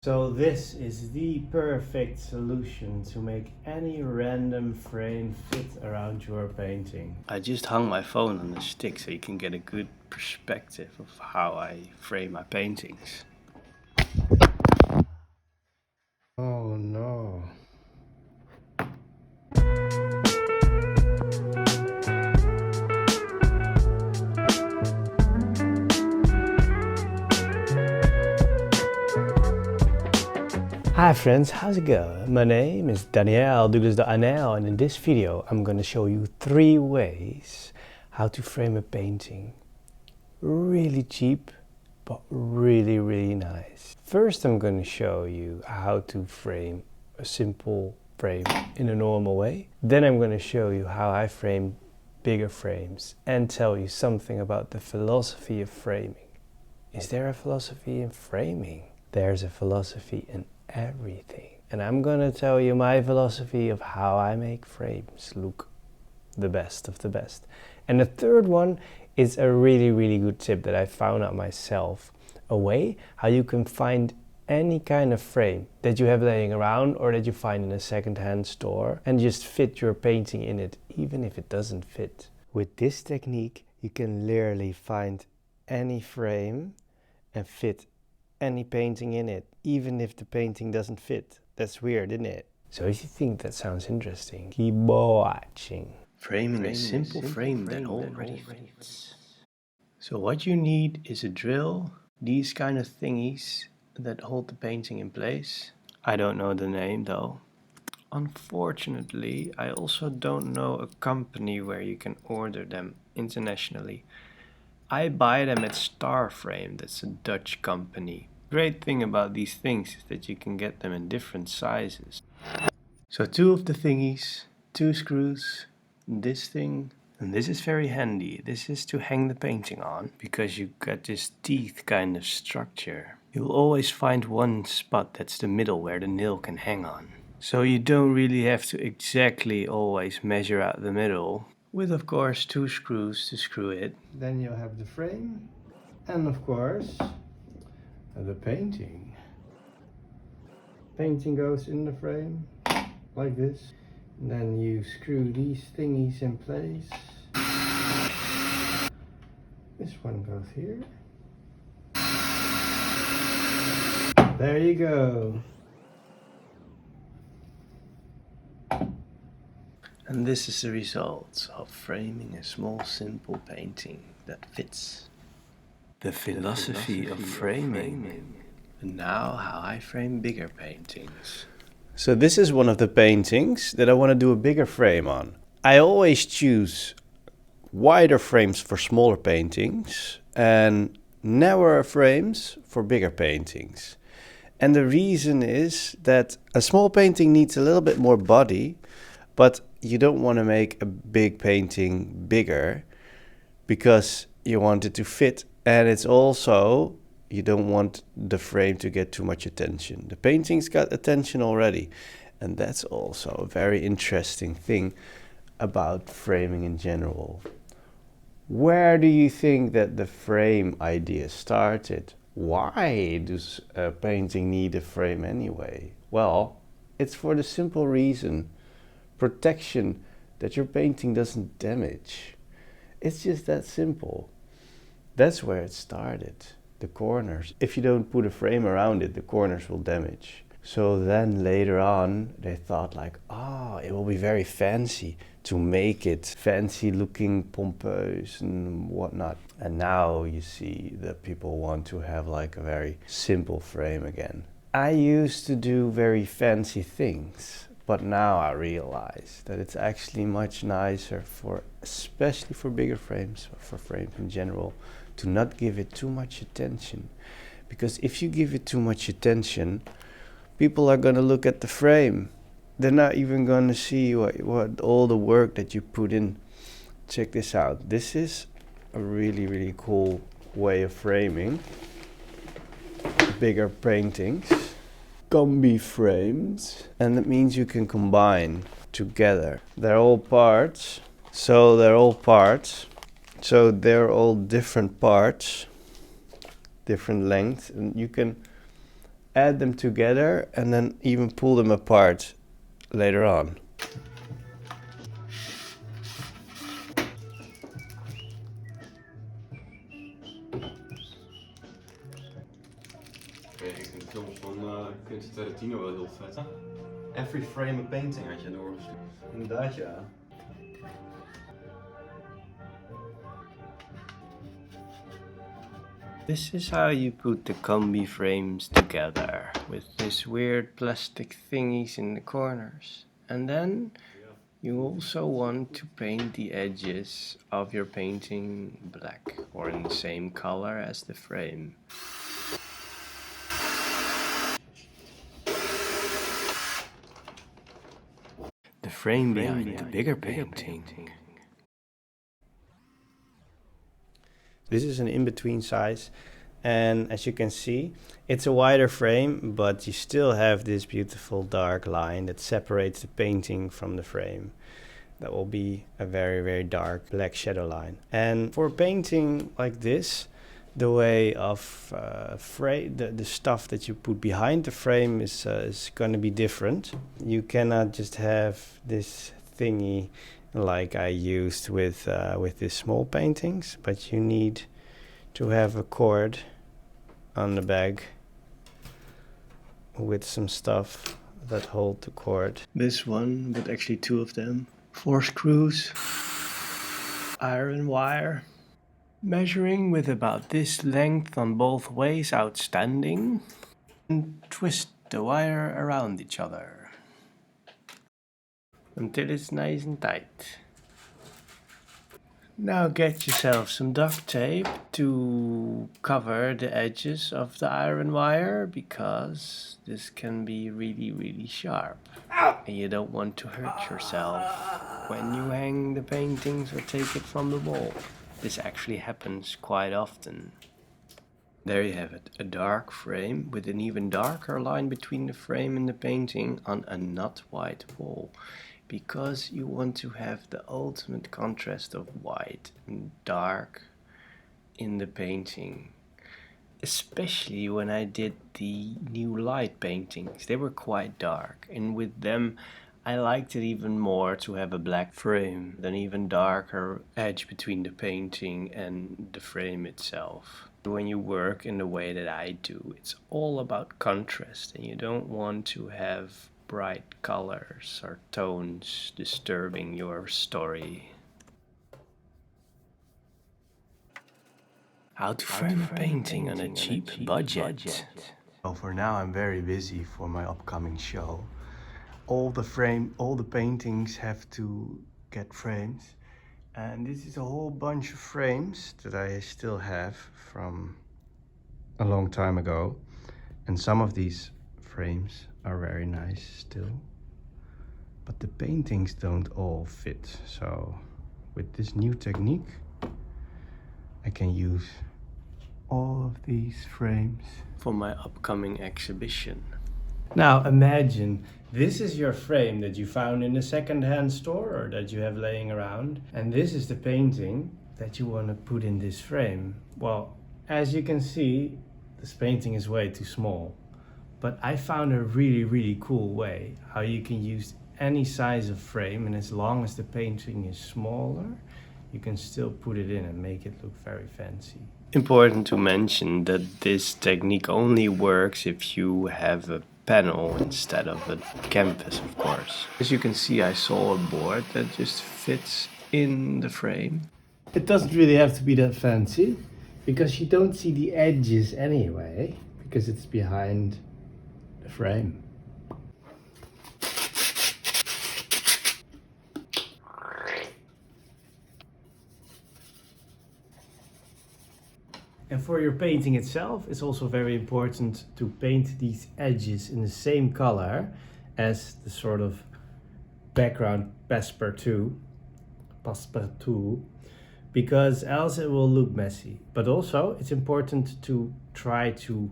So this is the perfect solution to make any random frame fit around your painting. I just hung my phone on a stick so you can get a good perspective of how I frame my paintings. Oh no. Hi friends, how's it going? My name is Daniel Douglas de Anel, and in this video I'm going to show you 3 ways how to frame a painting. Really cheap, but really nice. First I'm going to show you how to frame a simple frame in a normal way. Then I'm going to show you how I frame bigger frames and tell you something about the philosophy of framing. Is there a philosophy in framing? There's a philosophy in everything. And I'm gonna tell you my philosophy of how I make frames look the best of the best. And the third one is a really good tip that I found out myself. A way how you can find any kind of frame that you have laying around or that you find in a second-hand store and just fit your painting in it, even if it doesn't fit. With this technique, you can literally find any frame and fit any painting in it, even if the painting doesn't fit. That's weird, isn't it? So if you think that sounds interesting, keep watching. Framing a simple frame that already fits. So what you need is a drill, these kind of thingies that hold the painting in place. I don't know the name though. Unfortunately, I also don't know a company where you can order them internationally. I buy them at Starframe, that's a Dutch company. Great thing about these things is that you can get them in different sizes. So 2 of the thingies, 2 screws, this thing, and this is very handy. This is to hang the painting on because you got this teeth kind of structure. You'll always find one spot that's the middle where the nail can hang on. So you don't really have to exactly always measure out the middle. With of course 2 screws to screw it. Then you'll have the frame and of course the painting. Painting goes in the frame like this. And then you screw these thingies in place. This one goes here. There you go. And this is the result of framing a small simple painting that fits. The philosophy of framing. And now how I frame bigger paintings. So this is one of the paintings that I want to do a bigger frame on. I always choose wider frames for smaller paintings and narrower frames for bigger paintings. And the reason is that a small painting needs a little bit more body, but you don't want to make a big painting bigger because you want it to fit, and it's also, you don't want the frame to get too much attention. The painting's got attention already, and that's also a very interesting thing about framing in general. Where do you think that the frame idea started? Why does a painting need a frame anyway? Well, it's for the simple reason, protection, that your painting doesn't damage. It's just that simple. That's where it started. The corners. If you don't put a frame around it, the corners will damage. So then later on, they thought like, it will be very fancy to make it fancy looking, pompous and whatnot. And now you see that people want to have like a very simple frame again. I used to do very fancy things, but now I realize that it's actually much nicer especially for bigger frames, or for frames in general, to not give it too much attention. Because if you give it too much attention, people are going to look at the frame. They're not even going to see what all the work that you put in. Check this out. This is a really cool way of framing bigger paintings. Combi frames, and it means you can combine together. They're all parts, so they're all different parts, different lengths, and you can add them together and then even pull them apart later on. Ik vind de films van Quentin Tarantino wel heel vet. Every frame a painting had je doorgestuurd. Inderdaad, ja. This is how you put the combi frames together, with this weird plastic thingies in the corners. And then you also want to paint the edges of your painting black or in the same color as the frame. The frame behind the bigger painting. This is an in-between size, and as you can see, it's a wider frame, but you still have this beautiful dark line that separates the painting from the frame. That will be a very, very dark black shadow line. And for a painting like this, the way of the stuff that you put behind the frame is going to be different. You cannot just have this thingy like I used with these small paintings, but you need to have a cord on the bag with some stuff that hold the cord. This one, but actually two of them. 4 screws, iron wire, measuring with about this length on both ways outstanding, and twist the wire around each other until it's nice and tight. Now get yourself some duct tape to cover the edges of the iron wire, because this can be really, really sharp. And you don't want to hurt yourself when you hang the paintings or take it from the wall. This actually happens quite often. There you have it, a dark frame with an even darker line between the frame and the painting on a not white wall. Because you want to have the ultimate contrast of white and dark in the painting. Especially when I did the new light paintings. They were quite dark, and with them I liked it even more to have a black frame, an even darker edge between the painting and the frame itself. When you work in the way that I do, it's all about contrast, and you don't want to have bright colors or tones disturbing your story. How to frame a painting on a cheap budget. Well, for now I'm very busy for my upcoming show. All the paintings have to get frames, and this is a whole bunch of frames that I still have from a long time ago, and some of these frames are very nice still, but the paintings don't all fit. So with this new technique I can use all of these frames for my upcoming exhibition. Now imagine this is your frame that you found in a second-hand store or that you have laying around, and this is the painting that you want to put in this frame. Well, as you can see, this painting is way too small, but I found a really, really cool way how you can use any size of frame, and as long as the painting is smaller, you can still put it in and make it look very fancy. Important to mention that this technique only works if you have a panel instead of a canvas, of course. As you can see, I saw a board that just fits in the frame. It doesn't really have to be that fancy, because you don't see the edges anyway, because it's behind the frame. And for your painting itself, it's also very important to paint these edges in the same color as the sort of background passepartout, because else it will look messy. But also it's important to try to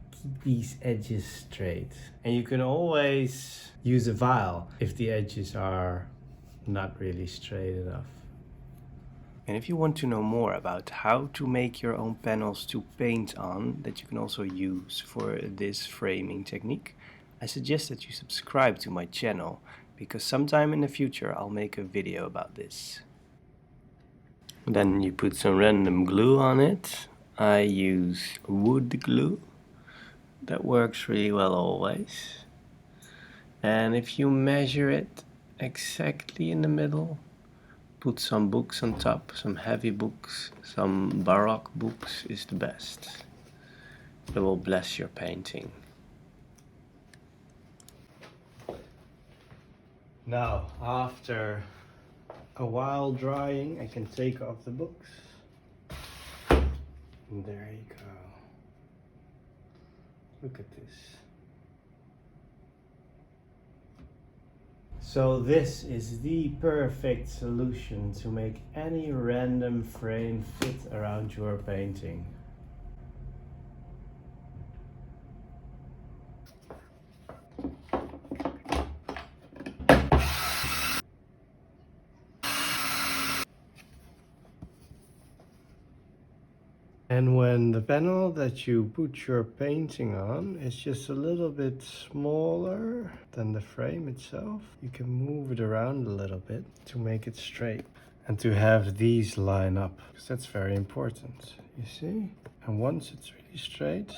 keep these edges straight. And you can always use a file if the edges are not really straight enough. And if you want to know more about how to make your own panels to paint on that you can also use for this framing technique, I suggest that you subscribe to my channel, because sometime in the future I'll make a video about this. Then you put some random glue on it. I use wood glue. That works really well always. And if you measure it exactly in the middle, put some books on top, some heavy books, some Baroque books is the best. It will bless your painting. Now, after a while drying, I can take off the books. And there you go. Look at this. So this is the perfect solution to make any random frame fit around your painting. And when the panel that you put your painting on is just a little bit smaller than the frame itself, you can move it around a little bit to make it straight and to have these line up, because that's very important, you see? And once it's really straight,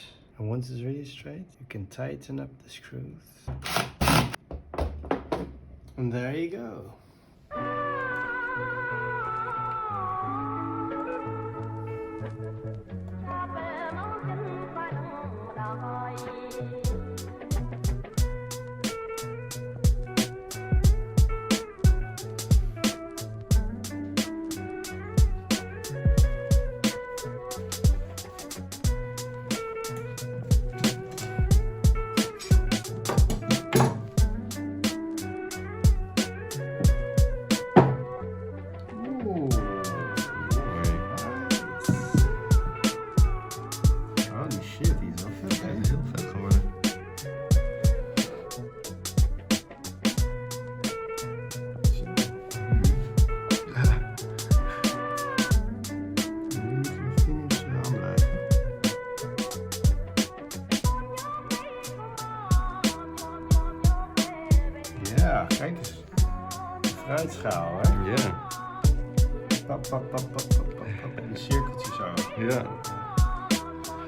you can tighten up the screws. And there you go. Ja, kijk eens. Fruitschaal, hè? Ja. Pap, pap, pap, pap, pap, pap, pap. En een cirkeltje zo. Ja.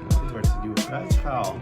Dit wordt de nieuwe fruitschaal.